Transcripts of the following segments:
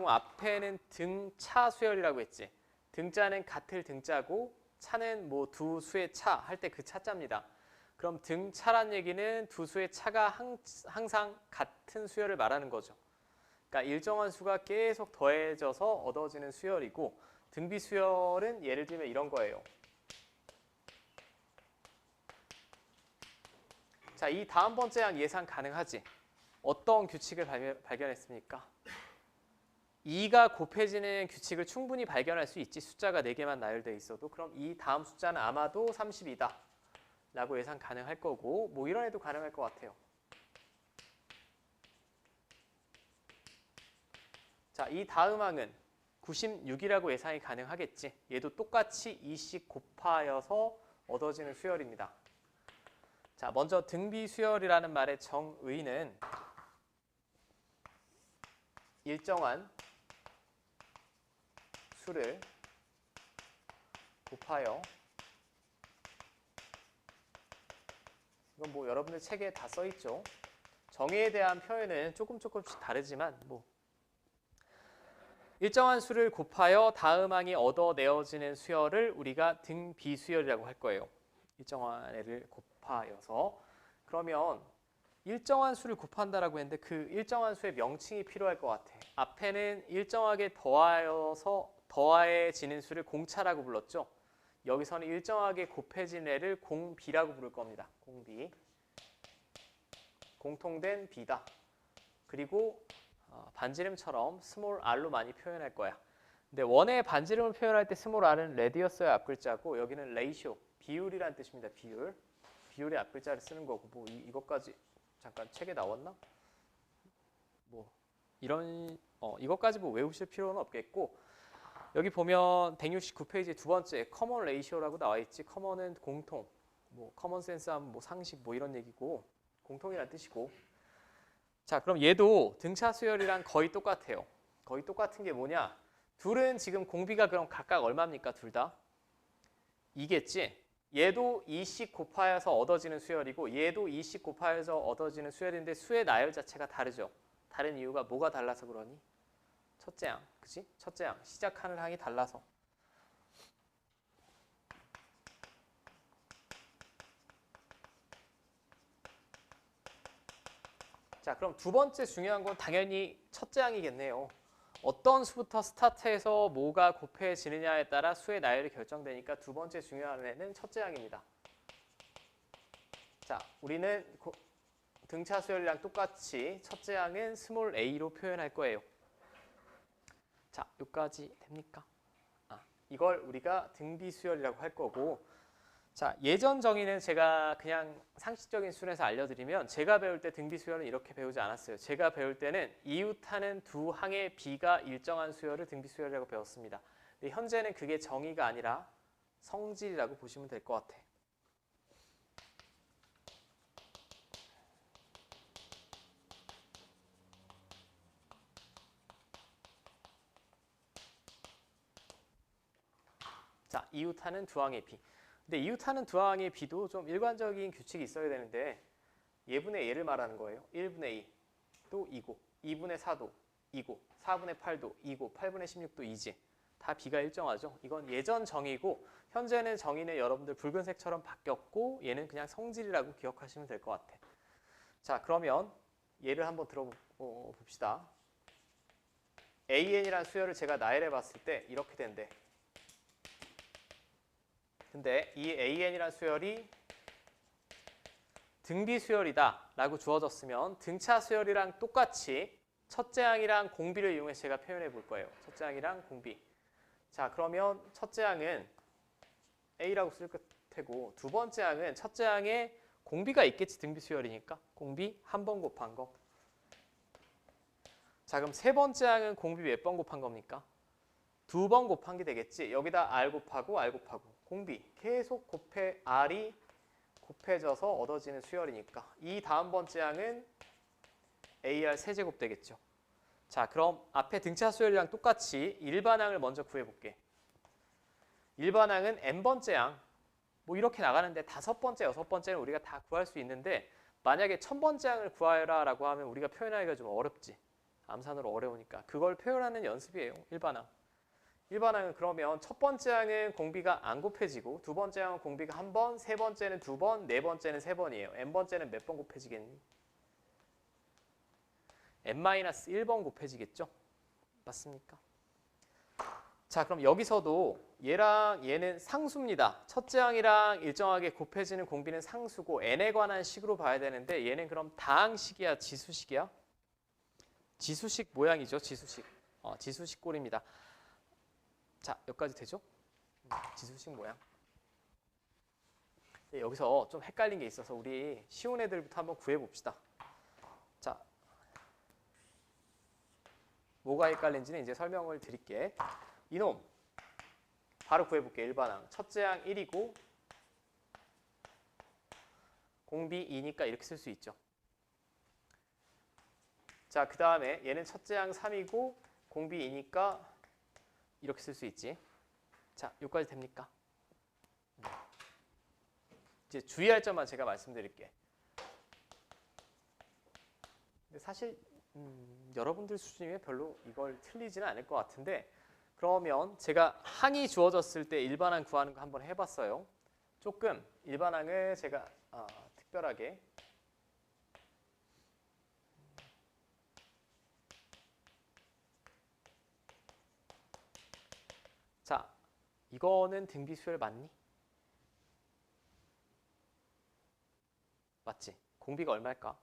경우 앞에는 등차 수열이라고 했지. 등자는 같을 등자고 차는 뭐 두 수의 차 할 때 그 차자입니다. 그럼 등차란 얘기는 두 수의 차가 항상 같은 수열을 말하는 거죠. 그러니까 일정한 수가 계속 더해져서 얻어지는 수열이고 등비 수열은 예를 들면 이런 거예요. 자, 이 다음 번째 항 예상 가능하지? 어떤 규칙을 발견했습니까? 2가 곱해지는 규칙을 충분히 발견할 수 있지. 숫자가 4개만 나열되어 있어도. 그럼 이 다음 숫자는 아마도 32다 라고 예상 가능할 거고 뭐 이런 애도 가능할 것 같아요. 자, 이 다음 항은 96이라고 예상이 가능하겠지. 얘도 똑같이 2씩 곱하여서 얻어지는 수열입니다. 자, 먼저 등비 수열이라는 말의 정의는 일정한 수를 곱하여, 이건 뭐 여러분들 책에 다 써 있죠. 정의에 대한 표현은 조금씩 다르지만 뭐 일정한 수를 곱하여 다음 항이 얻어내어지는 수열을 우리가 등비수열이라고 할 거예요. 일정한 애를 곱하여서. 그러면 일정한 수를 곱한다라고 했는데 그 일정한 수의 명칭이 필요할 것 같아. 앞에는 일정하게 더해지는 수를 공차라고 불렀죠. 여기서는 일정하게 곱해진 애를 공비라고 부를 겁니다. 공비. 공통된 비다. 그리고 반지름처럼 스몰 r로 많이 표현할 거야. 근데 원의 반지름을 표현할 때 스몰 r은 레디어스의 앞글자고 여기는 레이쇼, 비율이라는 뜻입니다. 비율. 비율의 앞글자를 쓰는 거고 뭐 이것까지 잠깐 책에 나왔나? 뭐 이런 이것까지 뭐 외우실 필요는 없겠고 여기 보면 169페이지 두 번째 커먼 레이시오라고 나와 있지. 커먼은 공통, 뭐 커먼 센스하면 뭐 상식 뭐 이런 얘기고 공통이라는 뜻이고. 자, 그럼 얘도 등차 수열이랑 거의 똑같아요. 거의 똑같은 게 뭐냐? 둘은 지금 공비가 그럼 각각 얼마입니까? 둘 다? 2겠지? 얘도 2씩 곱하여서 얻어지는 수열이고 얘도 2씩 곱하여서 얻어지는 수열인데 수의 나열 자체가 다르죠. 다른 이유가 뭐가 달라서 그러니? 첫째 항, 그치? 첫째 항, 시작하는 항이 달라서. 자, 그럼 두 번째 중요한 건 당연히 첫째 항이겠네요. 어떤 수부터 스타트해서 뭐가 곱해지느냐에 따라 수의 나열이 결정되니까 두 번째 중요한 애는 첫째 항입니다. 자, 우리는 등차 수열이랑 똑같이 첫째 항은 스몰 a로 표현할 거예요. 자, 여기까지 됩니까? 이걸 우리가 등비 수열이라고 할 거고, 자, 예전 정의는 제가 그냥 상식적인 수준에서 알려드리면 제가 배울 때 등비 수열은 이렇게 배우지 않았어요. 제가 배울 때는 이웃하는 두 항의 비가 일정한 수열을 등비 수열이라고 배웠습니다. 근데 현재는 그게 정의가 아니라 성질이라고 보시면 될 것 같아. 자, 이웃하는 두 항의 비. 근데 이웃하는 두 항의 비도 좀 일관적인 규칙이 있어야 되는데 예분의 예를 말하는 거예요. 1분의 2도 2고 2분의 4도 2고 4분의 8도 2고 8분의 16도 2지. 다 비가 일정하죠. 이건 예전 정의고 현재는 정의는 여러분들 붉은색처럼 바뀌었고 얘는 그냥 성질이라고 기억하시면 될 것 같아. 자, 그러면 예를 한번 들어봅시다. AN이라는 수열을 제가 나열해 봤을 때 이렇게 된대. 근데 이 AN이라는 수열이 등비 수열이다 라고 주어졌으면 등차 수열이랑 똑같이 첫째 항이랑 공비를 이용해서 제가 표현해 볼 거예요. 첫째 항이랑 공비. 자, 그러면 첫째 항은 A라고 쓸 테고 두 번째 항은 첫째 항에 공비가 있겠지. 등비 수열이니까. 공비 한 번 곱한 거. 자, 그럼 세 번째 항은 공비 몇 번 곱한 겁니까? 두 번 곱한 게 되겠지. 여기다 R 곱하고 R 곱하고 공비 계속 R이 곱해져서 얻어지는 수열이니까 이 다음 번째 항은 AR 세제곱 되겠죠. 자, 그럼 앞에 등차 수열이랑 똑같이 일반항을 먼저 구해볼게. 일반항은 n번째 항, 뭐 이렇게 나가는데 다섯 번째, 여섯 번째는 우리가 다 구할 수 있는데 만약에 1000번째 항을 구하라라고 하면 우리가 표현하기가 좀 어렵지. 암산으로 어려우니까. 그걸 표현하는 연습이에요. 일반항. 일반항은 그러면 첫 번째 항은 공비가 안 곱해지고 두 번째 항은 공비가 한 번, 세 번째는 두 번, 네 번째는 세 번이에요. n번째는 몇 번 곱해지겠니? n-1번 곱해지겠죠? 맞습니까? 자, 그럼 여기서도 얘랑 얘는 상수입니다. 첫째 항이랑 일정하게 곱해지는 공비는 상수고 n에 관한 식으로 봐야 되는데 얘는 그럼 다항식이야, 지수식이야? 지수식 모양이죠, 지수식. 지수식 꼴입니다. 자, 여기까지 되죠? 지수식 모양. 네, 여기서 좀 헷갈린 게 있어서 우리 쉬운 애들부터 한번 구해봅시다. 자, 뭐가 헷갈린지는 이제 설명을 드릴게. 이놈 바로 구해볼게. 일반항. 첫째 항 1이고 공비 2니까 이렇게 쓸 수 있죠. 자, 그 다음에 얘는 첫째 항 3이고 공비 2니까 이렇게 쓸 수 있지. 자, 여기까지 됩니까? 이제 주의할 점만 제가 말씀드릴게. 근데 사실 여러분들 수준이면 별로 이걸 틀리지는 않을 것 같은데 그러면 제가 항이 주어졌을 때 일반항 구하는 거 한번 해봤어요. 조금 일반항을 제가 특별하게 자, 이거는 등비수열 맞니? 맞지? 공비가 얼마일까?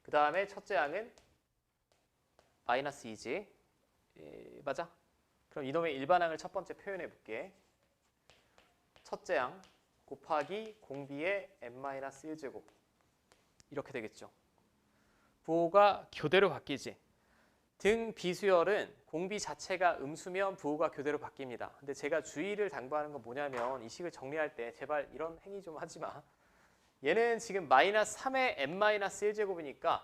그 다음에 첫째 항은 마이너스 2지. 맞아? 그럼 이놈의 일반항을 첫 번째 표현해 볼게. 첫째 항 곱하기 공비의 n-1제곱 이렇게 되겠죠. 부호가 교대로 바뀌지. 등 비수열은 공비 자체가 음수면 부호가 교대로 바뀝니다. 근데 제가 주의를 당부하는 건 뭐냐면 이 식을 정리할 때 제발 이런 행위 좀 하지 마. 얘는 지금 마이너스 3의 n-1제곱이니까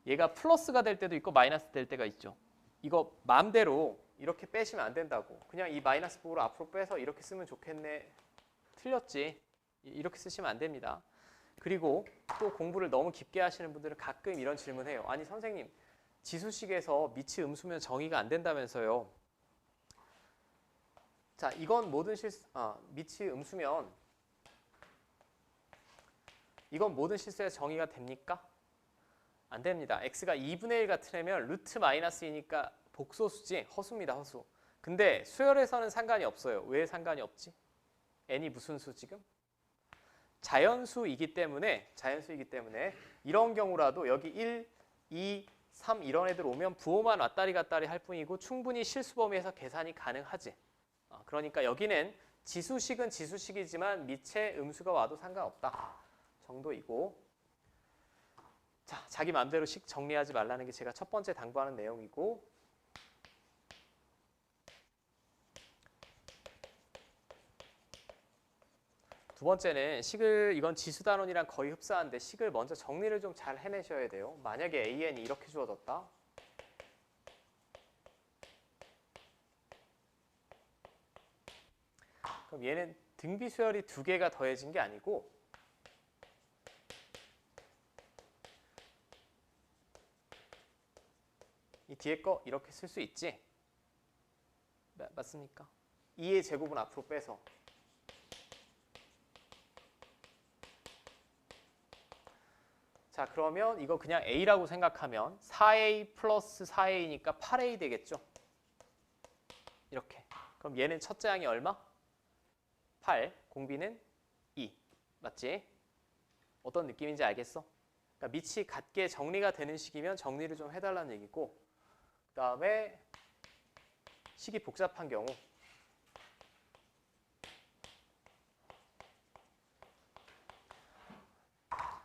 얘가 플러스가 될 때도 있고 마이너스 될 때가 있죠. 이거 마음대로 이렇게 빼시면 안 된다고. 그냥 이 마이너스 부호를 앞으로 빼서 이렇게 쓰면 좋겠네. 틀렸지. 이렇게 쓰시면 안 됩니다. 그리고 또 공부를 너무 깊게 하시는 분들은 가끔 이런 질문해요. 아니 선생님, 지수식에서 밑이 음수면 정의가 안 된다면서요. 자, 이건 모든 밑이 음수면 이건 모든 실수에서 정의가 됩니까? 안 됩니다. x가 2분의 1 같은 애면 루트 마이너스 2니까 복소수지 허수입니다. 허수. 근데 수열에서는 상관이 없어요. 왜 상관이 없지? n이 무슨 수 지금? 자연수이기 때문에 이런 경우라도 여기 1, 2, 3 이런 애들 오면 부호만 왔다리 갔다리 할 뿐이고 충분히 실수 범위에서 계산이 가능하지. 그러니까 여기는 지수식은 지수식이지만 밑에 음수가 와도 상관없다 정도이고. 자, 자기 마음대로 식 정리하지 말라는 게 제가 첫 번째 당부하는 내용이고, 두 번째는 식을 이건 지수단원이랑 거의 흡사한데 식을 먼저 정리를 좀 잘 해내셔야 돼요. 만약에 AN이 이렇게 주어졌다. 그럼 얘는 등비수열이 두 개가 더해진 게 아니고 이 뒤에 거 이렇게 쓸 수 있지? 맞습니까? 2의 제곱은 앞으로 빼서. 자, 그러면 이거 그냥 A라고 생각하면 4A 플러스 4A니까 8A 되겠죠? 이렇게. 그럼 얘는 첫째 항이 얼마? 8. 공비는 2. 맞지? 어떤 느낌인지 알겠어? 그러니까 밑이 같게 정리가 되는 식이면 정리를 좀 해달라는 얘기고, 그 다음에 식이 복잡한 경우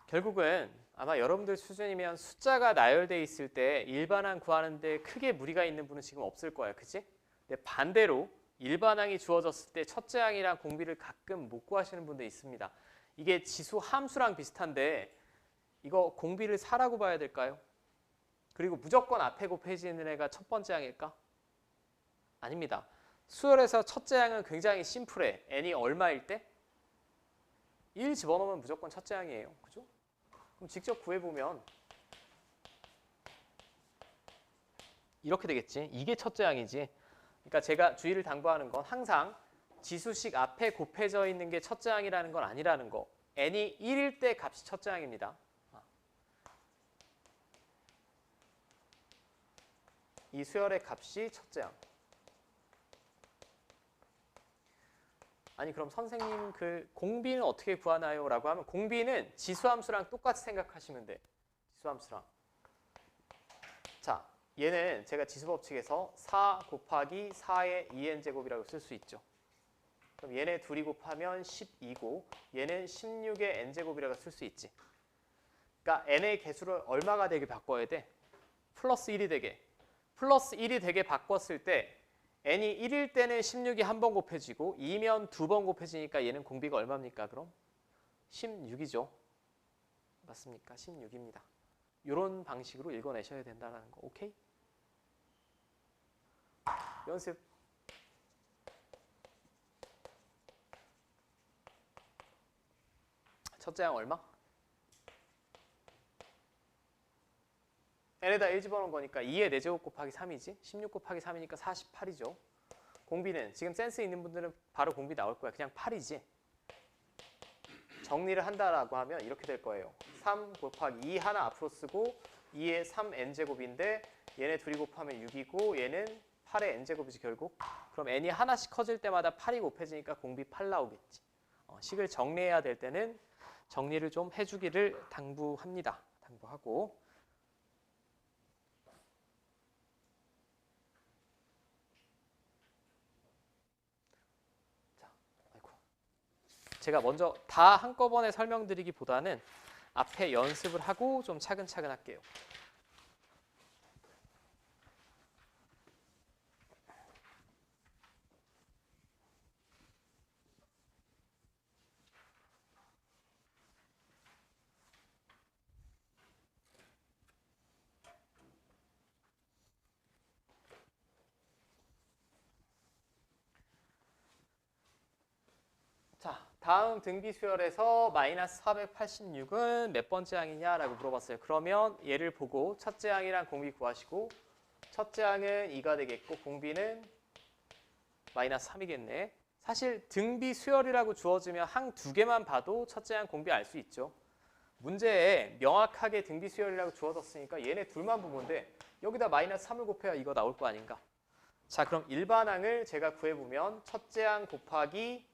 결국은 아마 여러분들 수준이면 숫자가 나열되어 있을 때 일반항 구하는데 크게 무리가 있는 분은 지금 없을 거야. 그치? 근데 반대로 일반항이 주어졌을 때 첫째 항이랑 공비를 가끔 못 구하시는 분도 있습니다. 이게 지수 함수랑 비슷한데 이거 공비를 4라고 봐야 될까요? 그리고 무조건 앞에 곱해지는 애가 첫 번째 항일까? 아닙니다. 수열에서 첫째 항은 굉장히 심플해. n이 얼마일 때? 1 집어넣으면 무조건 첫째 항이에요. 그죠? 그럼 직접 구해보면 이렇게 되겠지. 이게 첫째 항이지. 그러니까 제가 주의를 당부하는 건 항상 지수식 앞에 곱해져 있는 게 첫째 항이라는 건 아니라는 거. n이 1일 때 값이 첫째 항입니다. 이 수열의 값이 첫째 항. 아니 그럼 선생님 그 공비는 어떻게 구하나요? 라고 하면 공비는 지수함수랑 똑같이 생각하시면 돼. 지수함수랑. 자, 얘는 제가 지수법칙에서 4 곱하기 4의 2n제곱이라고 쓸 수 있죠. 그럼 얘네 둘이 곱하면 12고 얘는 16의 n제곱이라고 쓸 수 있지. 그러니까 n의 개수를 얼마가 되게 바꿔야 돼? 플러스 1이 되게. 플러스 1이 되게 바꿨을 때 n이 1일 때는 16이 한 번 곱해지고 2면 두 번 곱해지니까 얘는 공비가 얼마입니까? 그럼 16이죠. 맞습니까? 16입니다. 이런 방식으로 읽어내셔야 된다는 거. 오케이? 연습. 첫째 항 얼마? n에다 1 집어넣은 거니까 2의 4제곱 곱하기 3이지. 16 곱하기 3이니까 48이죠. 공비는 지금 센스 있는 분들은 바로 공비 나올 거야. 그냥 8이지. 정리를 한다라고 하면 이렇게 될 거예요. 3 곱하기 2 하나 앞으로 쓰고 2의 3n제곱인데 얘네 둘이 곱하면 6이고 얘는 8의 n제곱이지 결국. 그럼 n이 하나씩 커질 때마다 8이 곱해지니까 공비 8 나오겠지. 식을 정리해야 될 때는 정리를 좀 해주기를 당부합니다. 당부하고. 제가 먼저 다 한꺼번에 설명드리기보다는 앞에 연습을 하고 좀 차근차근 할게요. 자, 다음 등비 수열에서 마이너스 486은 몇 번째 항이냐라고 물어봤어요. 그러면 얘를 보고 첫째 항이랑 공비 구하시고 첫째 항은 2가 되겠고 공비는 마이너스 3이겠네. 사실 등비 수열이라고 주어지면 항 두 개만 봐도 첫째 항 공비 알 수 있죠. 문제에 명확하게 등비 수열이라고 주어졌으니까 얘네 둘만 보면 돼. 여기다 마이너스 3을 곱해야 이거 나올 거 아닌가. 자, 그럼 일반항을 제가 구해보면 첫째 항 곱하기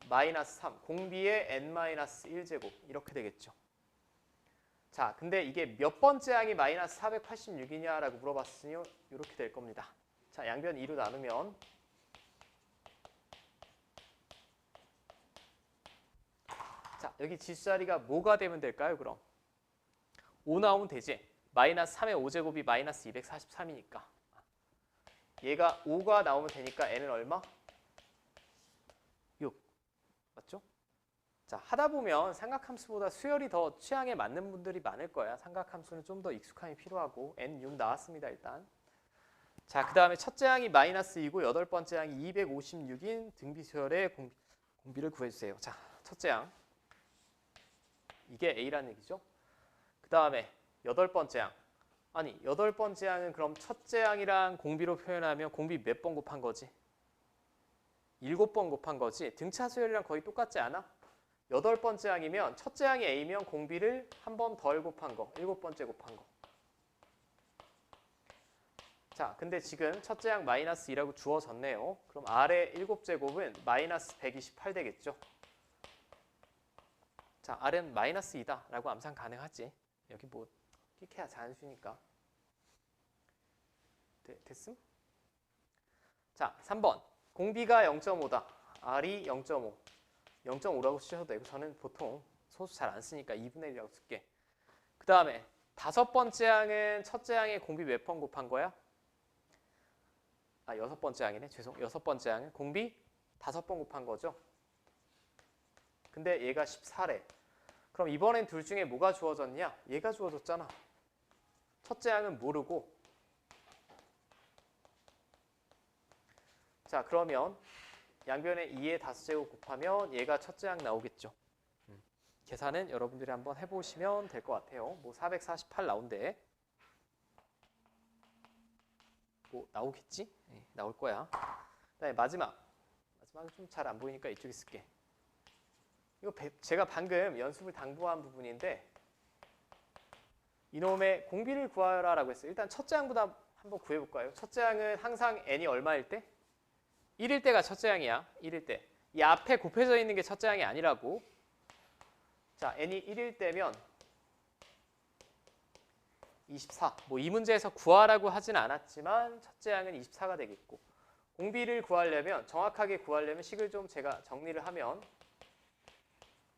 마이너스 3, 공비의 n-1제곱 이렇게 되겠죠. 자, 근데 이게 몇 번째 항이 마이너스 486이냐라고 물어봤으니 이렇게 될 겁니다. 자, 양변 2로 나누면 자, 여기 지수자리가 뭐가 되면 될까요, 그럼? 5 나오면 되지. 마이너스 3의 5제곱이 마이너스 243이니까. 얘가 5가 나오면 되니까 n은 얼마? 6. 맞죠? 자, 하다 보면 삼각함수보다 수열이 더 취향에 맞는 분들이 많을 거야. 삼각함수는 좀 더 익숙함이 필요하고 n6 나왔습니다, 일단. 자, 그 다음에 첫째 항이 마이너스 2고 여덟 번째 항이 256인 등비 수열의 공비를 구해주세요. 자, 첫째 항. 이게 A라는 얘기죠. 그 다음에 여덟 번째 항. 아니, 여덟 번째 항은 그럼 첫째 항이랑 공비로 표현하면 공비 몇 번 곱한 거지? 7번 곱한 거지. 등차 수열이랑 거의 똑같지 않아? 여덟 번째 항이면 첫째 항이 A면 공비를 한 번 덜 곱한 거. 7번째 곱한 거. 자, 근데 지금 첫째 항 마이너스 2라고 주어졌네요. 그럼 아래 7제곱은 마이너스 128 되겠죠. 자, R은 마이너스 2다 라고 암산 가능하지. 여기 뭐 끼케야 잔수니까. 됐음? 자, 3번. 공비가 0.5다. R이 0.5. 0.5라고 쓰셔도 되고 저는 보통 소수 잘 안 쓰니까 2분의 1이라고 쓸게. 그 다음에 다섯 번째 항은 첫째 항의 공비 몇 번 곱한 거야? 아, 여섯 번째 항이네. 죄송. 여섯 번째 항은 공비 5번 곱한 거죠. 근데 얘가 14래. 그럼 이번엔 둘 중에 뭐가 주어졌냐? 얘가 주어졌잖아. 첫째 항은 모르고. 자, 그러면 양변에 2의 5제곱 곱하면 얘가 첫째 항 나오겠죠. 계산은 여러분들이 한번 해보시면 될 것 같아요. 뭐 448 나온대. 뭐 나오겠지? 네, 나올 거야. 그다음에 마지막은 좀 잘 안 보이니까 이쪽에 쓸게. 이거 제가 방금 연습을 당부한 부분인데 이놈의 공비를 구하여라라고 했어요. 일단 첫째 항보다 한번 구해볼까요? 첫째 항은 항상 n이 얼마일 때? 1일 때가 첫째 항이야. 1일 때. 이 앞에 곱해져 있는 게 첫째 항이 아니라고. 자, n이 1일 때면 24. 뭐 이 문제에서 구하라고 하진 않았지만 첫째 항은 24가 되겠고 공비를 구하려면 정확하게 구하려면 식을 좀 제가 정리를 하면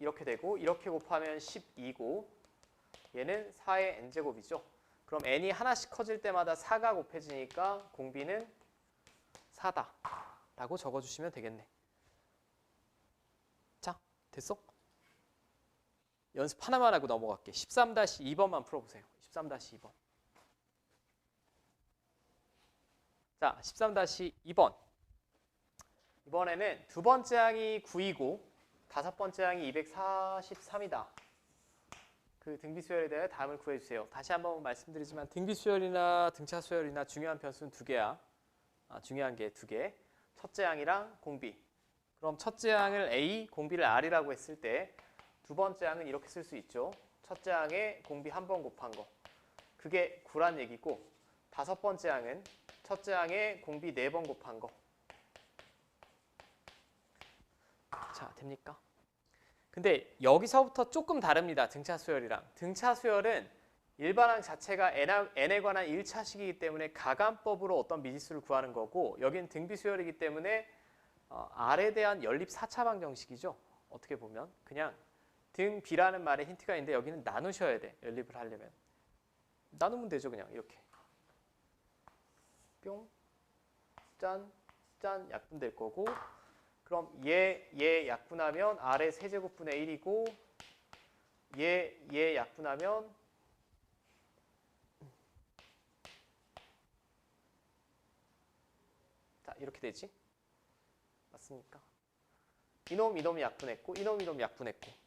이렇게 되고 이렇게 곱하면 12고 얘는 4의 n제곱이죠. 그럼 n이 하나씩 커질 때마다 4가 곱해지니까 공비는 4다 라고 적어주시면 되겠네. 자, 됐어? 연습 하나만 하고 넘어갈게. 13-2번만 풀어보세요. 13-2번. 자, 13-2번. 이번에는 두 번째 항이 9이고 다섯 번째 항이 243이다. 그 등비수열에 대해 답을 구해주세요. 다시 한번 말씀드리지만 등비수열이나 등차수열이나 중요한 변수는 두 개야. 중요한 게 두 개. 첫째 항이랑 공비. 그럼 첫째 항을 A, 공비를 R이라고 했을 때 두 번째 항은 이렇게 쓸 수 있죠. 첫째 항에 공비 한 번 곱한 거. 그게 9란 얘기고 다섯 번째 항은 첫째 항에 공비 4번 곱한 거. 자, 됩니까? 근데 여기서부터 조금 다릅니다. 등차 수열이랑. 등차 수열은 일반항 자체가 n에 관한 1차식이기 때문에 가감법으로 어떤 미지수를 구하는 거고 여긴 등비 수열이기 때문에 R에 대한 연립 4차 방정식이죠. 어떻게 보면 그냥 등 B라는 말에 힌트가 있는데 여기는 나누셔야 돼. 연립을 하려면. 나누면 되죠. 그냥 이렇게. 뿅, 짠, 짠 약분될 거고 그럼 얘 약분하면 R의 세제곱분의 1이고 얘 약분하면 자 이렇게 되지? 맞습니까? 이놈 약분했고 이놈 약분했고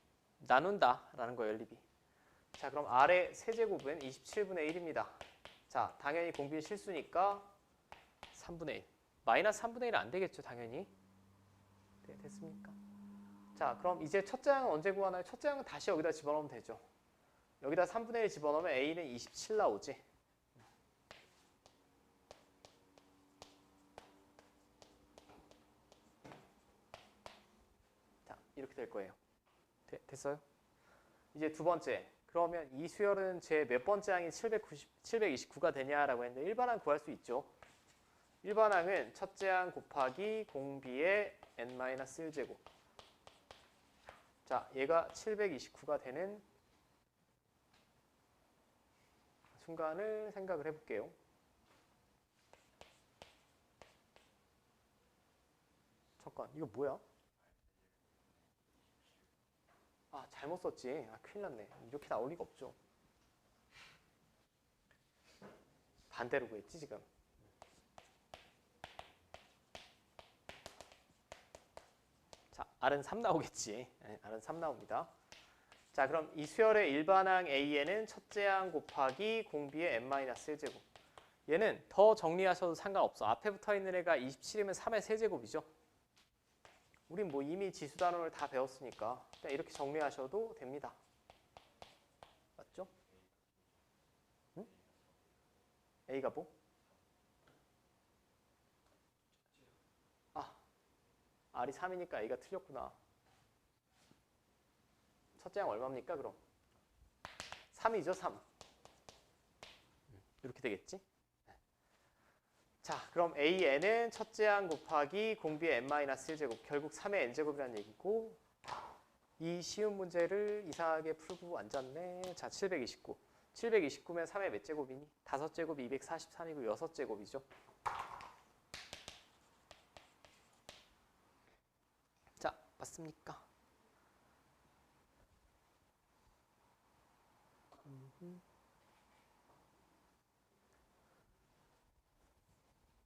나눈다 라는 거 연립이. 자 그럼 R의 세제곱은 27분의 1입니다. 자 당연히 공비 실수니까 3분의 1. 마이너스 3분의 1은 안 되겠죠 당연히. 네, 됐습니까? 자 그럼 이제 첫째 항은 언제 구하나요? 첫째 항은 다시 여기다 집어넣으면 되죠. 여기다 3분의 1 집어넣으면 A는 27 나오지. 자 이렇게 될 거예요. 됐어요? 이제 두 번째. 그러면 이 수열은 제 몇 번째 항이 729가 되냐라고 했는데 일반항 구할 수 있죠. 일반항은 첫째 항 곱하기 공비의 n-1제곱. 자, 얘가 729가 되는 순간을 생각을 해볼게요. 잠깐, 이거 뭐야? 아, 잘못 썼지. 아, 큰일 났네. 이렇게 나올 리가 없죠. 반대로 구했지, 지금. 자, R은 3 나오겠지. 네, R은 3 나옵니다. 자, 그럼 이 수열의 일반항 A에는 첫째 항 곱하기 공비의 n-1제곱. 얘는 더 정리하셔도 상관없어. 앞에 붙어 있는 애가 27이면 3의 세제곱이죠. 우린 뭐 이미 지수 단원을 다 배웠으니까 그냥 이렇게 정리하셔도 됩니다. 맞죠? 응? A가 뭐? 아, R이 3이니까 A가 틀렸구나. 첫째 항 얼마입니까 그럼? 3이죠 3. 이렇게 되겠지? 자, 그럼 AN은 첫째 항 곱하기 공비의 n-1제곱 결국 3의 n제곱이라는 얘기고 이 쉬운 문제를 이상하게 풀고 앉았네. 자, 729. 729면 3의 몇 제곱이니? 5제곱이 243이고 6제곱이죠. 자, 맞습니까?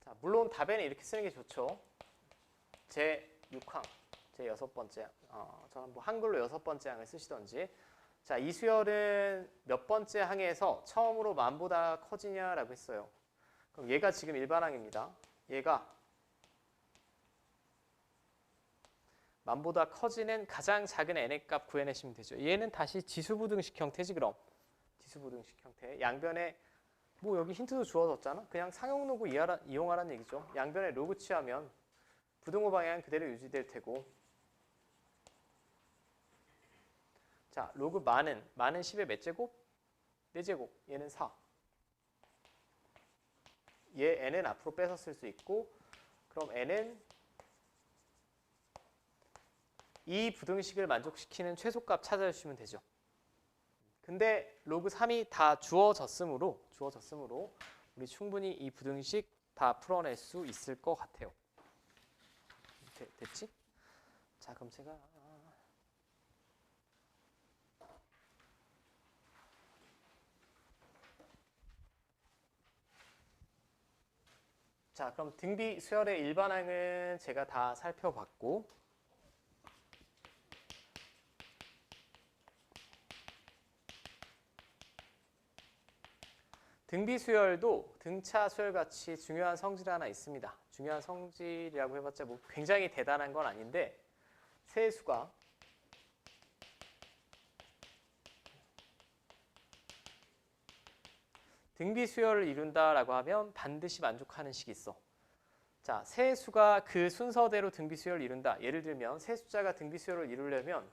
자, 물론 답에는 이렇게 쓰는 게 좋죠. 제 6항, 제 6번째, 저는 뭐 한글로 6번째 항을 쓰시던지. 자, 이 수열은 몇 번째 항에서 처음으로 만보다 커지냐라고 했어요. 그럼 얘가 지금 일반항입니다. 얘가 만보다 커지는 가장 작은 n의 값 구해내시면 되죠. 얘는 다시 지수부등식 형태지 그럼. 지수부등식 형태. 양변에 뭐 여기 힌트도 주어졌잖아. 그냥 상용로그 이용하라는 얘기죠. 양변에 로그 취하면 부등호 방향은 그대로 유지될 테고. 자, 로그 많은 10의 몇 제곱? 4제곱. 얘는 4. 얘 n은 앞으로 빼서 쓸 수 있고, 그럼 n은 이 부등식을 만족시키는 최소값 찾아주시면 되죠. 근데 로그 3이 다 주어졌으므로 우리 충분히 이 부등식 다 풀어낼 수 있을 것 같아요. 됐지? 자, 그럼 제가 자, 그럼 등비 수열의 일반항은 제가 다 살펴봤고, 등비 수열도 등차 수열 같이 중요한 성질 하나 있습니다. 중요한 성질이라고 해봤자 뭐 굉장히 대단한 건 아닌데, 세수가 등비 수열을 이룬다라고 하면 반드시 만족하는 식이 있어. 자, 세수가 그 순서대로 등비 수열을 이룬다. 예를 들면 세 숫자가 등비 수열을 이루려면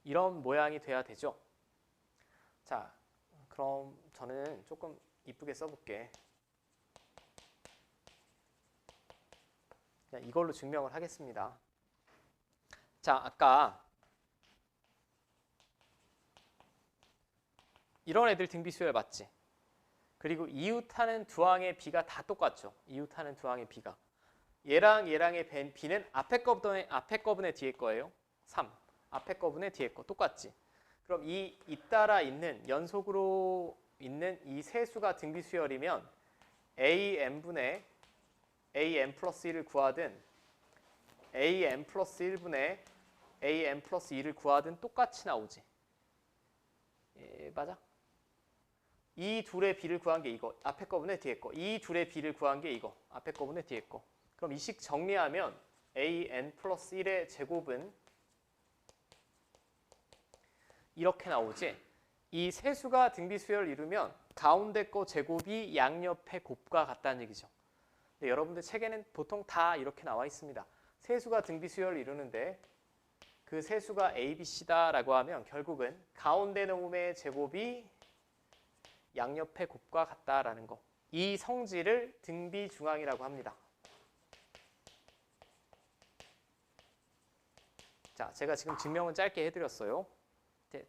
이런 모양이 돼야 되죠. 자, 그럼 저는 조금 이쁘게 써볼게. 그냥 이걸로 증명을 하겠습니다. 자, 아까 이런 애들 등비 수열 맞지? 그리고 이웃하는 두 항의 비가 다 똑같죠. 이웃하는 두 항의 비가. 얘랑 얘랑의 비는 앞에 거분의 뒤에 거예요. 3. 앞에 거분의 뒤에 거 똑같지? 그럼 이 잇따라 있는 연속으로 있는 이 세 수가 등비 수열이면 AN분의 AN 플러스 1을 구하든 AN 플러스 1분의 AN 플러스 2를 구하든 똑같이 나오지. 맞아? 이 둘의 비를 구한 게 이거. 앞에 거분의 뒤에 거. 이 둘의 비를 구한 게 이거. 앞에 거분의 뒤에 거. 그럼 이 식 정리하면 AN 플러스 1의 제곱은 이렇게 나오지. 이 세 수가 등비 수열을 이루면 가운데 거 제곱이 양옆의 곱과 같다는 얘기죠. 근데 여러분들 책에는 보통 다 이렇게 나와 있습니다. 세 수가 등비 수열을 이루는데 그 세 수가 A, B, C다라고 하면 결국은 가운데 놈의 제곱이 양옆의 곱과 같다라는 거. 이 성질을 등비 중항이라고 합니다. 자, 제가 지금 증명은 짧게 해드렸어요.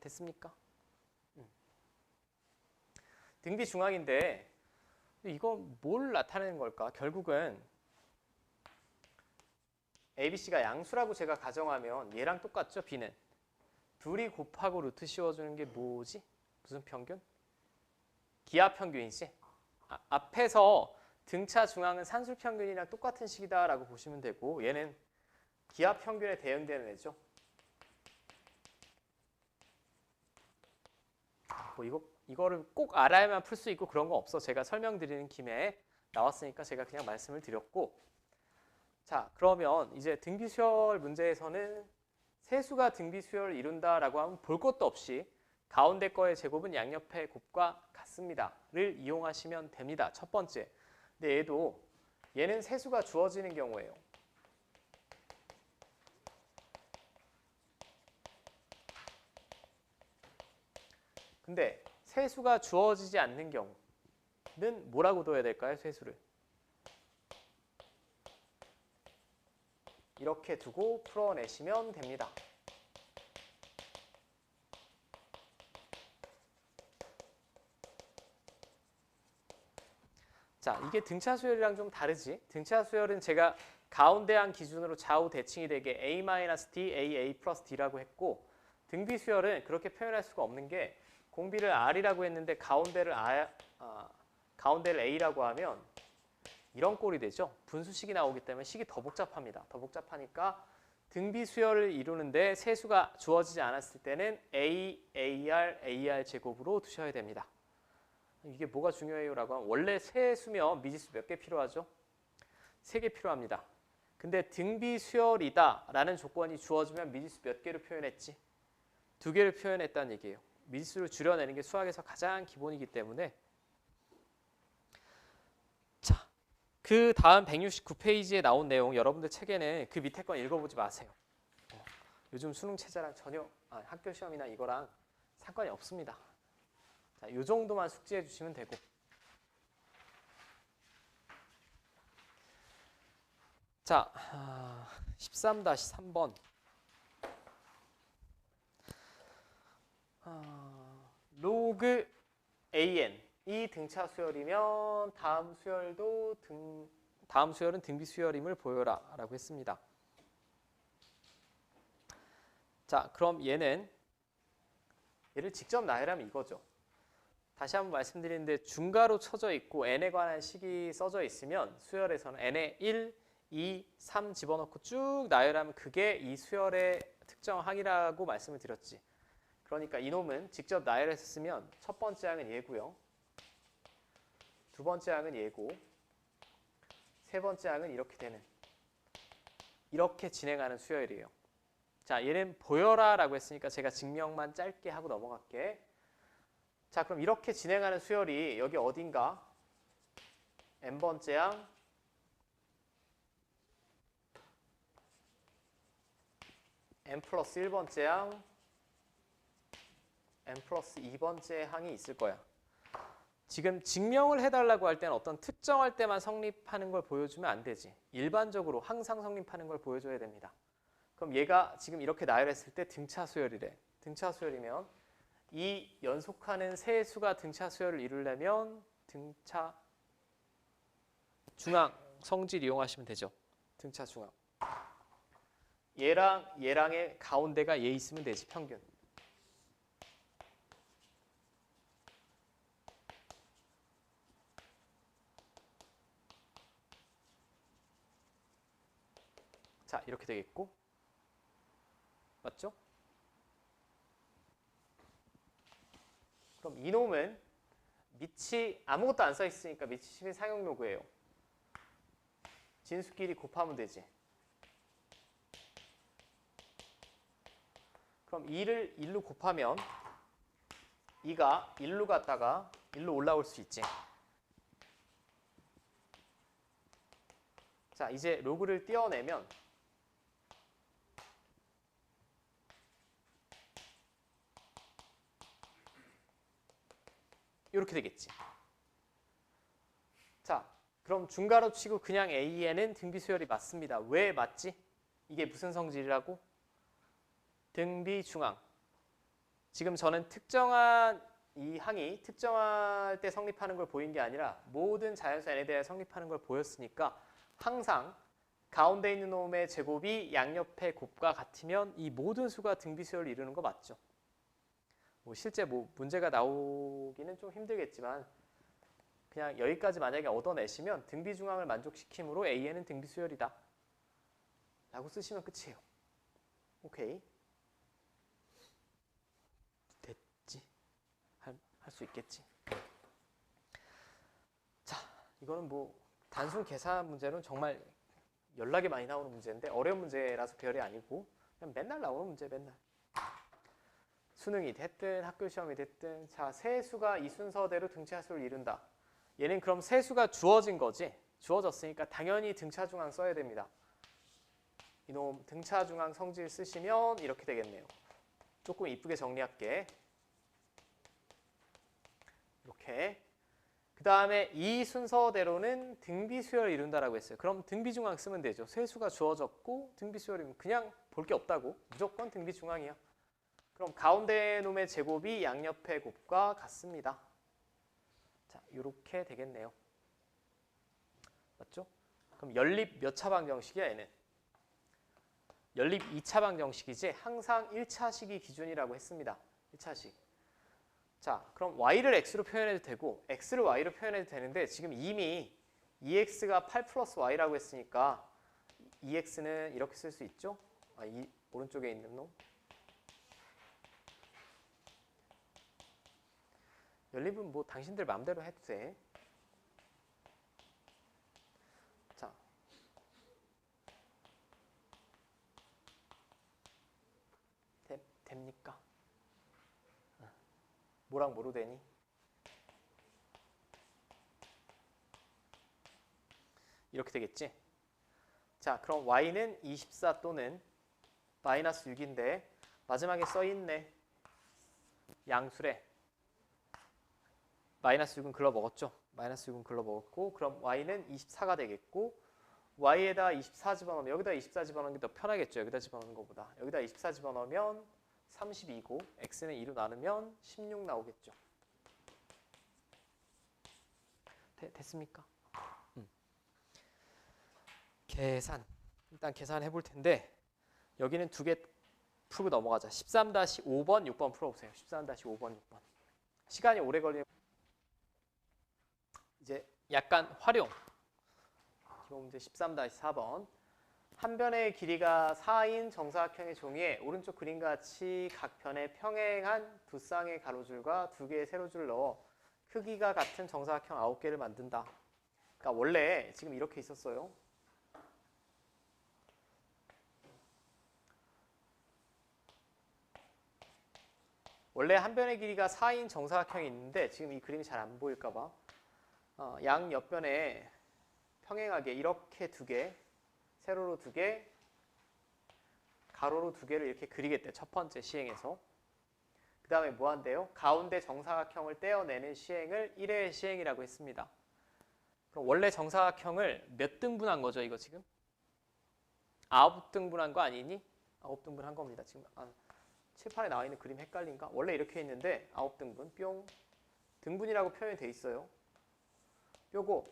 됐습니까? 등비 중항인데 이건 뭘 나타내는 걸까? 결국은 ABC가 양수라고 제가 가정하면 얘랑 똑같죠? B는. 둘이 곱하고 루트 씌워주는 게 뭐지? 무슨 평균? 기하 평균이지. 앞에서 등차 중항은 산술 평균이랑 똑같은 식이다라고 보시면 되고 얘는 기하 평균에 대응되는 애죠. 뭐 이거를 꼭 알아야만 풀 수 있고 그런 거 없어. 제가 설명드리는 김에 나왔으니까 제가 그냥 말씀을 드렸고. 자, 그러면 이제 등비수열 문제에서는 세수가 등비수열을 이룬다라고 하면 볼 것도 없이 가운데 거의 제곱은 양옆의 곱과 같습니다를 이용하시면 됩니다. 첫 번째. 근데 얘는 세수가 주어지는 경우예요. 근데 세수가 주어지지 않는 경우는 뭐라고 둬야 될까요? 세수를. 이렇게 두고 풀어내시면 됩니다. 자, 이게 등차 수열이랑 좀 다르지? 등차 수열은 제가 가운데 항 기준으로 좌우 대칭이 되게 A-D, AA 플러스 D라고 했고 등비 수열은 그렇게 표현할 수가 없는 게 공비를 R이라고 했는데 가운데를 A라고 하면 이런 꼴이 되죠. 분수식이 나오기 때문에 식이 더 복잡합니다. 더 복잡하니까 등비 수열을 이루는데 세수가 주어지지 않았을 때는 A, AR, AR 제곱으로 두셔야 됩니다. 이게 뭐가 중요해요? 라고 하면 원래 세수면 미지수 몇 개 필요하죠? 3개 필요합니다. 근데 등비 수열이다 라는 조건이 주어지면 미지수 몇 개를 표현했지? 2개를 표현했다는 얘기예요. 미지수를 줄여내는 게 수학에서 가장 기본이기 때문에. 자, 그 다음 169페이지에 나온 내용 여러분들 책에는 그 밑에 건 읽어보지 마세요. 요즘 수능 체제랑 전혀 학교 시험이나 이거랑 상관이 없습니다. 자, 이 정도만 숙지해 주시면 되고. 자, 13-3번. 로그 AN 이 등차 수열이면 다음 수열은 등비 수열임을 보여라 라고 했습니다. 자, 그럼 얘를 직접 나열하면 이거죠. 다시 한번 말씀드리는데 중괄호 쳐져 있고 n에 관한 식이 써져 있으면 수열에서는 n에 1, 2, 3 집어넣고 쭉 나열하면 그게 이 수열의 특정 항이라고 말씀을 드렸지. 그러니까 이놈은 직접 나열해서 쓰면 첫 번째 항은 얘고요. 두 번째 항은 얘고 세 번째 항은 이렇게 되는 이렇게 진행하는 수열이에요. 자, 얘는 보여라 라고 했으니까 제가 증명만 짧게 하고 넘어갈게. 자, 그럼 이렇게 진행하는 수열이 여기 어딘가 n번째 항 n 플러스 1번째 항 n 플러스 2번째 항이 있을 거야. 지금 증명을 해달라고 할 때는 어떤 특정할 때만 성립하는 걸 보여주면 안 되지. 일반적으로 항상 성립하는 걸 보여줘야 됩니다. 그럼 얘가 지금 이렇게 나열했을 때 등차 수열이래. 등차 수열이면 이 연속하는 세 수가 등차 수열을 이루려면 등차 중앙 성질 이용하시면 되죠. 등차 중앙. 얘랑의 가운데가 얘 있으면 되지, 평균. 자, 이렇게 되겠고. 맞죠? 그럼 이놈은 밑이 아무것도 안 써 있으니까 밑이 10의 상용 로그예요. 진수끼리 곱하면 되지. 그럼 2를 1로 곱하면 2가 1로 갔다가 1로 올라올 수 있지. 자, 이제 로그를 띄어내면 이렇게 되겠지. 자, 그럼 중괄호 치고 그냥 AN은 등비 수열이 맞습니다. 왜 맞지? 이게 무슨 성질이라고? 등비 중앙. 지금 저는 특정한 이 항이 특정할 때 성립하는 걸 보인 게 아니라 모든 자연수 n에 대해 성립하는 걸 보였으니까 항상 가운데 있는 놈의 제곱이 양옆의 곱과 같으면 이 모든 수가 등비 수열을 이루는 거 맞죠? 실제 문제가 나오기는 좀 힘들겠지만 그냥 여기까지 만약에 얻어내시면 등비 중앙을 만족시킴으로 AN은 등비 수열이다 라고 쓰시면 끝이에요. 오케이. 됐지? 할 수 있겠지? 자, 이거는 단순 계산 문제는 정말 연락이 많이 나오는 문제인데 어려운 문제라서 별이 아니고 그냥 맨날 나오는 문제 맨날. 수능이 됐든 학교 시험이 됐든 자, 세수가 이 순서대로 등차 수를 이룬다. 얘는 그럼 세수가 주어진 거지. 주어졌으니까 당연히 등차 중앙 써야 됩니다. 이놈 등차 중앙 성질 쓰시면 이렇게 되겠네요. 조금 이쁘게 정리할게. 이렇게. 그 다음에 이 순서대로는 등비 수열을 이룬다라고 했어요. 그럼 등비 중앙 쓰면 되죠. 세수가 주어졌고 등비 수열이면 그냥 볼 게 없다고. 무조건 등비 중앙이야. 그럼 가운데 놈의 제곱이 양옆의 곱과 같습니다. 자, 이렇게 되겠네요. 맞죠? 그럼 연립 몇 차 방정식이야, 얘는? 연립 2차 방정식이지 항상 1차식이 기준이라고 했습니다. 1차식. 자, 그럼 y를 x로 표현해도 되고 x를 y로 표현해도 되는데 지금 이미 2x가 8 플러스 y라고 했으니까 2x는 이렇게 쓸 수 있죠? 이 오른쪽에 있는 놈. 연립은 뭐 당신들 마음대로 해도 돼. 자, 됩니까? 뭐랑 뭐로 되니? 이렇게 되겠지? 자, 그럼 y는 24 또는 마이너스 6인데 마지막에 써있네. 양수래. 마이너스 6은 글러 먹었죠? 마이너스 6은 글러 먹었고 그럼 y는 24가 되겠고 y에다 24 집어넣으면 여기다 24 집어넣는 게 더 편하겠죠? 여기다 집어넣는 것보다. 여기다 24 집어넣으면 32고 x는 2로 나누면 16 나오겠죠? 됐습니까? 계산. 일단 계산해 볼 텐데 여기는 두 개 풀고 넘어가자. 13-5번, 6번 풀어보세요. 13-5번, 6번. 시간이 오래 걸리면 이제 약간 활용. 기본 문제 13-4번. 한 변의 길이가 4인 정사각형의 종이에 오른쪽 그림과 같이 각 변에 평행한 두 쌍의 가로줄과 두 개의 세로줄을 넣어 크기가 같은 정사각형 9개를 만든다. 그러니까 원래 지금 이렇게 있었어요. 원래 한 변의 길이가 4인 정사각형이 있는데 지금 이 그림이 잘 안 보일까 봐 양 옆변에 평행하게 이렇게 두 개, 세로로 두 개, 가로로 두 개를 이렇게 그리겠대. 첫 번째 시행에서. 그 다음에 뭐 한대요? 가운데 정사각형을 떼어내는 시행을 1회 시행이라고 했습니다. 그럼 원래 정사각형을 몇 등분한 거죠, 이거 지금? 9등분한 거 아니니? 9등분한 겁니다. 지금 칠판에 나와 있는 그림 헷갈린가? 원래 이렇게 있는데 9등분, 뿅. 등분이라고 표현이 돼 있어요. 요거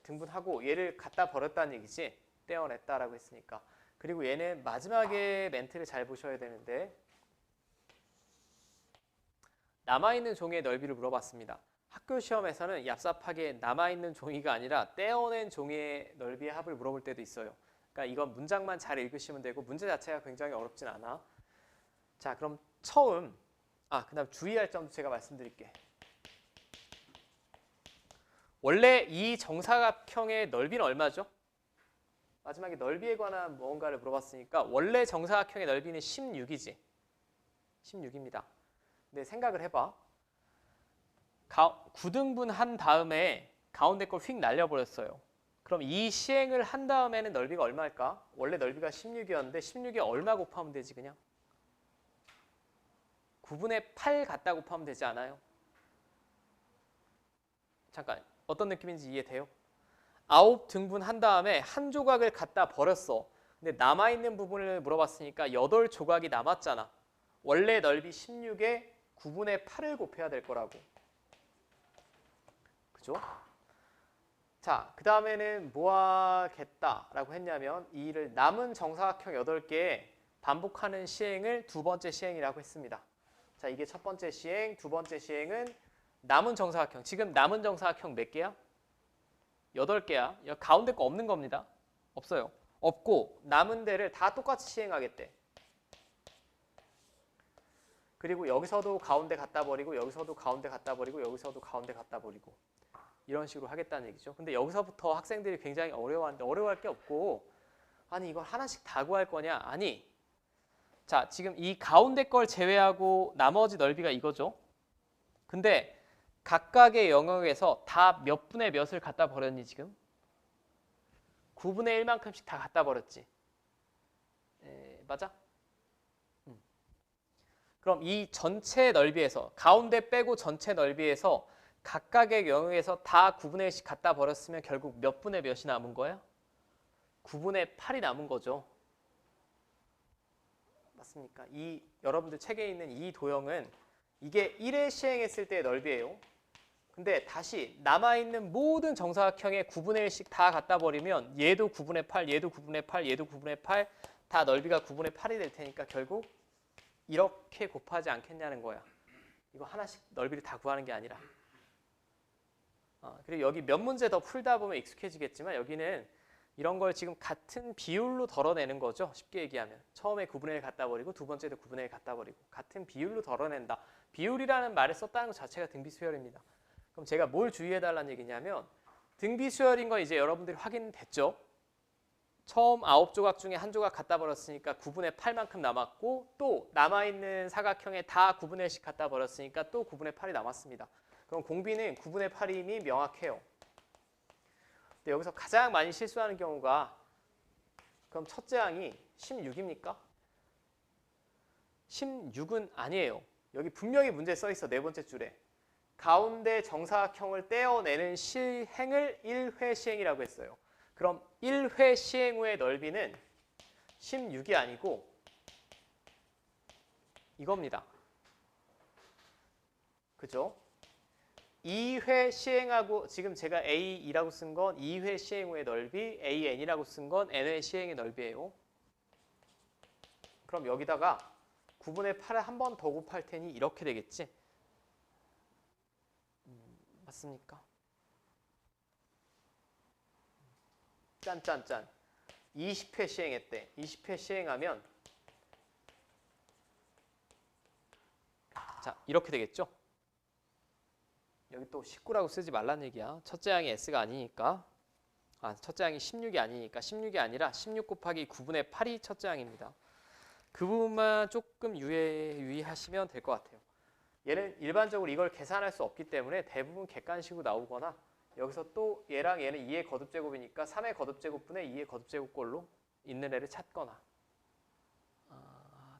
등분하고 얘를 갖다 버렸다는 얘기지. 떼어냈다라고 했으니까. 그리고 얘는 마지막에 멘트를 잘 보셔야 되는데 남아있는 종이의 넓이를 물어봤습니다. 학교 시험에서는 얍삽하게 남아있는 종이가 아니라 떼어낸 종이의 넓이의 합을 물어볼 때도 있어요. 그러니까 이건 문장만 잘 읽으시면 되고 문제 자체가 굉장히 어렵진 않아. 자, 그럼 처음 그다음 주의할 점도 제가 말씀드릴게. 원래 이 정사각형의 넓이는 얼마죠? 마지막에 넓이에 관한 무언가를 물어봤으니까 원래 정사각형의 넓이는 16이지. 16입니다. 근데 생각을 해봐. 9등분 한 다음에 가운데 걸 휙 날려버렸어요. 그럼 이 시행을 한 다음에는 넓이가 얼마일까? 원래 넓이가 16이었는데 16에 얼마 곱하면 되지 그냥? 9분의 8 갖다 곱하면 되지 않아요? 잠깐 어떤 느낌인지 이해돼요? 9등분 한 다음에 한 조각을 갖다 버렸어. 근데 남아있는 부분을 물어봤으니까 8조각이 남았잖아. 원래 넓이 16에 9분의 8을 곱해야 될 거라고. 그죠? 자, 그 다음에는 뭐 하겠다라고 했냐면 이를 남은 정사각형 8개에 반복하는 시행을 두 번째 시행이라고 했습니다. 자, 이게 첫 번째 시행, 두 번째 시행은 남은 정사각형. 지금 남은 정사각형 몇 개야? 8개야. 여기 가운데 거 없는 겁니다. 없어요. 없고 남은 데를 다 똑같이 시행하겠대. 그리고 여기서도 가운데 갖다 버리고 여기서도 가운데 갖다 버리고 여기서도 가운데 갖다 버리고 이런 식으로 하겠다는 얘기죠. 근데 여기서부터 학생들이 굉장히 어려워하는데 어려워할 게 없고 아니 이걸 하나씩 다 구할 거냐? 아니. 자, 지금 이 가운데 걸 제외하고 나머지 넓이가 이거죠. 근데 각각의 영역에서 다 몇 분의 몇을 갖다 버렸니 지금? 9분의 1만큼씩 다 갖다 버렸지. 맞아? 그럼 이 전체 넓이에서 가운데 빼고 전체 넓이에서 각각의 영역에서 다 9분의 1씩 갖다 버렸으면 결국 몇 분의 몇이 남은 거야? 9분의 8이 남은 거죠. 맞습니까? 이 여러분들 책에 있는 이 도형은 이게 1회 시행했을 때의 넓이에요. 근데 다시 남아있는 모든 정사각형에 9분의 1씩 다 갖다 버리면 얘도 9분의 8, 얘도 9분의 8, 얘도 9분의 8 다 넓이가 9분의 8이 될 테니까 결국 이렇게 곱하지 않겠냐는 거야. 이거 하나씩 넓이를 다 구하는 게 아니라. 그리고 여기 몇 문제 더 풀다 보면 익숙해지겠지만 여기는 이런 걸 지금 같은 비율로 덜어내는 거죠. 쉽게 얘기하면 처음에 9분의 1 갖다 버리고 두 번째도 9분의 1 갖다 버리고 같은 비율로 덜어낸다. 비율이라는 말을 썼다는 것 자체가 등비수열입니다. 그럼 제가 뭘 주의해달라는 얘기냐면 등비수열인 건 이제 여러분들이 확인됐죠. 처음 9조각 중에 한 조각 갖다 버렸으니까 9분의 8만큼 남았고 또 남아있는 사각형에 다 9분의 1씩 갖다 버렸으니까 또 9분의 8이 남았습니다. 그럼 공비는 9분의 8임이 명확해요. 근데 여기서 가장 많이 실수하는 경우가 그럼 첫째 항이 16입니까? 16은 아니에요. 여기 분명히 문제 써 있어. 네 번째 줄에. 가운데 정사각형을 떼어내는 시행을 1회 시행이라고 했어요. 그럼 1회 시행 후의 넓이는 16이 아니고 이겁니다. 그죠? 2회 시행하고 지금 제가 A2라고 쓴 건 2회 시행 후의 넓이, AN이라고 쓴 건 N회 시행의 넓이에요. 그럼 여기다가 9분의 8을 한 번 더 곱할 테니 이렇게 되겠지? 맞습니까? 짠짠짠. 20회 시행했대. 20회 시행하면 자 이렇게 되겠죠? 여기 또 19라고 쓰지 말란 얘기야. 첫째 항이 S가 아니니까. 첫째 항이 16이 아니니까 16이 아니라 16 곱하기 9분의 8이 첫째 항입니다. 그 부분만 조금 유의하시면 될 것 같아요. 얘는 일반적으로 이걸 계산할 수 없기 때문에 대부분 객관식으로 나오거나 여기서 또 얘랑 얘는 2의 거듭제곱이니까 3의 거듭제곱분의 2의 거듭제곱꼴로 있는 애를 찾거나.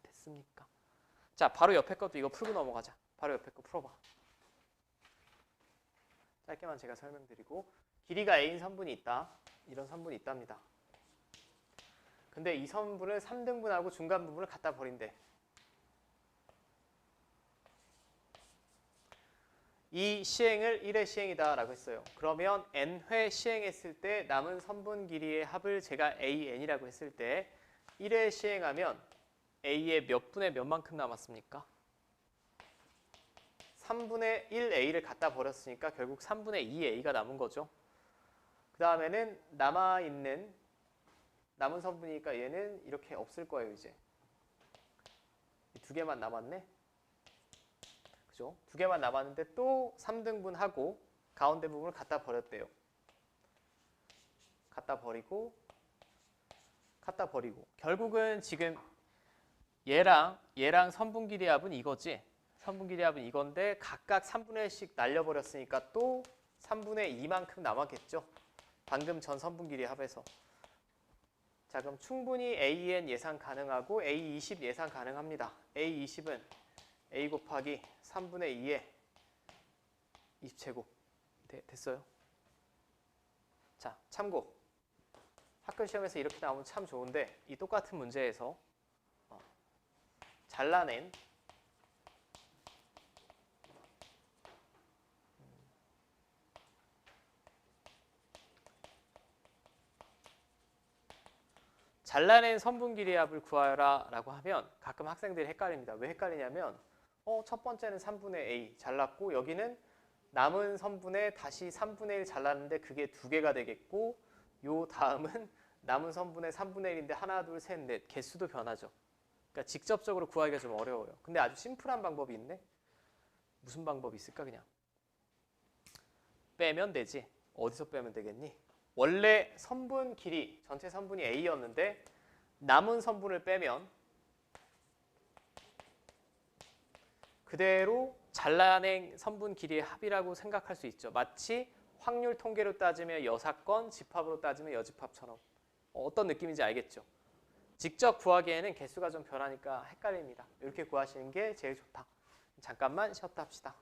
됐습니까? 자, 바로 옆에 것도 이거 풀고 넘어가자. 바로 옆에 거 풀어봐. 짧게만 제가 설명드리고 길이가 A인 선분이 있다. 이런 선분이 있답니다. 근데 이 선분을 3등분하고 중간 부분을 갖다 버린대. 이 시행을 1회 시행이다 라고 했어요. 그러면 n회 시행했을 때 남은 선분 길이의 합을 제가 AN이라고 했을 때 1회 시행하면 A의 몇 분의 몇만큼 남았습니까? 3분의 1A를 갖다 버렸으니까 결국 3분의 2A가 남은 거죠. 그 다음에는 남은 선분이니까 얘는 이렇게 없을 거예요. 이제 두 개만 남았네. 그죠? 두 개만 남았는데 또 3등분하고 가운데 부분을 갖다 버렸대요. 갖다 버리고 결국은 지금 얘랑 선분 길이 합은 이거지. 선분 길이 합은 이건데 각각 3분의 1씩 날려버렸으니까 또 3분의 2만큼 남았겠죠. 방금 전 선분 길이 합에서. 자, 그럼 충분히 AN 예상 가능하고 A20 예상 가능합니다. A20은 A 곱하기 3분의 2의 20제곱. 됐어요. 자, 참고. 학교 시험에서 이렇게 나오면 참 좋은데 이 똑같은 문제에서 잘라낸 선분 길이의 합을 구하라 라고 하면 가끔 학생들이 헷갈립니다. 왜 헷갈리냐면 첫 번째는 3분의 A 잘랐고 여기는 남은 선분에 다시 3분의 1 잘랐는데 그게 두 개가 되겠고 요 다음은 남은 선분의 3분의 1인데 하나, 둘, 셋, 넷 개수도 변하죠. 그러니까 직접적으로 구하기가 좀 어려워요. 근데 아주 심플한 방법이 있네. 무슨 방법이 있을까 그냥. 빼면 되지. 어디서 빼면 되겠니? 원래 선분 길이, 전체 선분이 A였는데 남은 선분을 빼면 그대로 잘라낸 선분 길이의 합이라고 생각할 수 있죠. 마치 확률 통계로 따지면 여사건, 집합으로 따지면 여집합처럼. 어떤 느낌인지 알겠죠? 직접 구하기에는 개수가 좀 변하니까 헷갈립니다. 이렇게 구하시는 게 제일 좋다. 잠깐만 쉬었다 합시다.